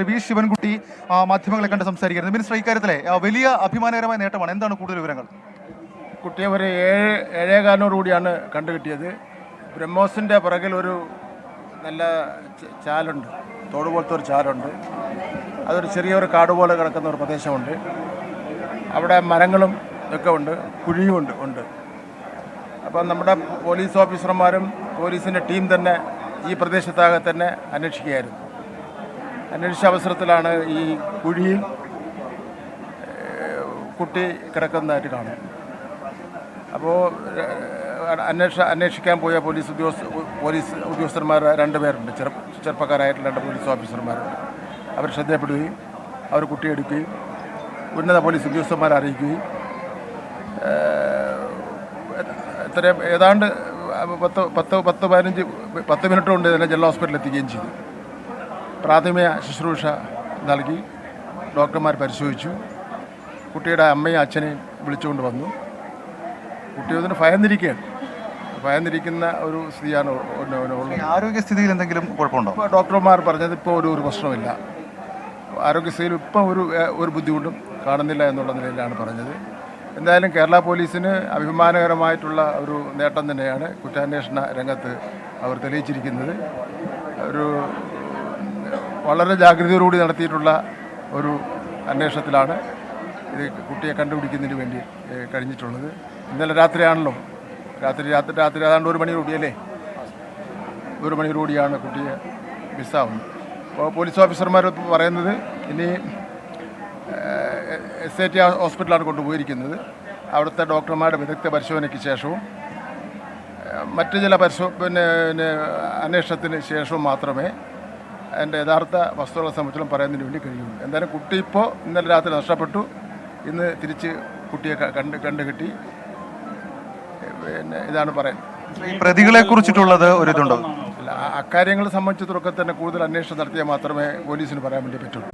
V Sivankutty മാധ്യമങ്ങളെ കണ്ട് സംസാരിക്കുന്നത്. മിനിസ്റ്റർ, ഇക്കാര്യത്തിലെ വലിയ അഭിമാനകരമായ നേട്ടമാണ്. എന്താണ് കൂടുതൽ വിവരങ്ങൾ? കുട്ടിയെ ഒരു 7:15 കണ്ടുകിട്ടിയത്. ബ്രഹ്മോസിൻ്റെ പുറകിൽ ഒരു നല്ല ചാലുണ്ട്, തോട് പോലത്തെ ഒരു ചാലുണ്ട്. അതൊരു ചെറിയൊരു കാട് പോലെ കിടക്കുന്ന ഒരു പ്രദേശമുണ്ട്. അവിടെ മരങ്ങളും ഒക്കെ ഉണ്ട്, കുഴിയും ഉണ്ട്. അപ്പം നമ്മുടെ പോലീസ് ഓഫീസർമാരും പോലീസിൻ്റെ ടീം തന്നെ ഈ പ്രദേശത്താകെ തന്നെ അന്വേഷിക്കുകയായിരുന്നു. അന്വേഷിച്ച അവസരത്തിലാണ് ഈ കുഴിയിൽ കുട്ടി കിടക്കുന്നതായിട്ട് കാണുന്നത്. അപ്പോൾ അന്വേഷിക്കാൻ പോയ പോലീസ് ഉദ്യോഗസ്ഥന്മാർ 2 പേരുണ്ട്, ചെറുപ്പക്കാരായിട്ടുള്ള 2 പോലീസ് ഓഫീസർമാരുണ്ട്. അവർ ശ്രദ്ധയപ്പെടുകയും അവർ കുട്ടിയെ എടുക്കുകയും ഉന്നത പോലീസ് ഉദ്യോഗസ്ഥന്മാരെ അറിയിക്കുകയും ഏതാണ്ട് 10 മിനിറ്റ് കൊണ്ട് ഇതിനെ ജില്ലാ ഹോസ്പിറ്റലിൽ എത്തിക്കുകയും ചെയ്തു. പ്രാഥമിക ശുശ്രൂഷ നൽകി, ഡോക്ടർമാർ പരിശോധിച്ചു. കുട്ടിയുടെ അമ്മയും അച്ഛനെയും വിളിച്ചുകൊണ്ട് വന്നു. കുട്ടി അതിന് ഭയന്നിരിക്കുന്ന ഒരു സ്ഥിതിയാണ് ഉള്ളത്. ആരോഗ്യസ്ഥിതിയിൽ എന്തെങ്കിലും കുഴപ്പമുണ്ടോ? ഇപ്പോൾ ഡോക്ടർമാർ പറഞ്ഞത് ഇപ്പോൾ ഒരു പ്രശ്നമില്ല. ആരോഗ്യസ്ഥിതിയിൽ ഇപ്പം ഒരു ബുദ്ധിമുട്ടും കാണുന്നില്ല എന്നുള്ള നിലയിലാണ് പറഞ്ഞത്. എന്തായാലും കേരള പോലീസിന് അഭിമാനകരമായിട്ടുള്ള ഒരു നേട്ടം തന്നെയാണ് കുറ്റാന്വേഷണ രംഗത്ത് അവർ തെളിയിച്ചിരിക്കുന്നത്. ഒരു വളരെ ജാഗ്രതയോടുകൂടി നടത്തിയിട്ടുള്ള ഒരു അന്വേഷണത്തിലാണ് ഇത് കുട്ടിയെ കണ്ടുപിടിക്കുന്നതിന് വേണ്ടി കഴിഞ്ഞിട്ടുള്ളത്. ഇന്നലെ രാത്രിയാണല്ലോ, രാത്രി ഏതാണ്ട് 1 മണിയോടുകൂടിയല്ലേ, 1 മണിയോടുകൂടിയാണ് കുട്ടിയെ മിസ്സാവുന്നത്. അപ്പോൾ പോലീസ് ഓഫീസർമാർ പറയുന്നത് ഇനി SIT ഹോസ്പിറ്റലാണ് കൊണ്ടുപോയിരിക്കുന്നത്. അവിടുത്തെ ഡോക്ടർമാരുടെ വിദഗ്ധ പരിശോധനയ്ക്ക് ശേഷവും മറ്റ് ചില അന്വേഷണത്തിന് ശേഷവും മാത്രമേ അതിൻ്റെ യഥാർത്ഥ വസ്തുതകളെ സംബന്ധിച്ചും പറയുന്നതിന് വേണ്ടി കഴിയുള്ളൂ. എന്തായാലും കുട്ടി ഇപ്പോൾ ഇന്നലെ രാത്രി നഷ്ടപ്പെട്ടു. ഇന്ന് തിരിച്ച് കുട്ടിയെ കണ്ടുകിട്ടി. ഇതാണ് പറയുന്നത്. ഈ പ്രതികളെ കുറിച്ചിട്ടുള്ളത് ഒരു ഇതുണ്ടോ? അക്കാര്യങ്ങളെ സംബന്ധിച്ചിടത്തൊക്കെ തന്നെ കൂടുതൽ അന്വേഷണം നടത്തിയാൽ മാത്രമേ പോലീസിന് പറയാൻ വേണ്ടി പറ്റുള്ളൂ.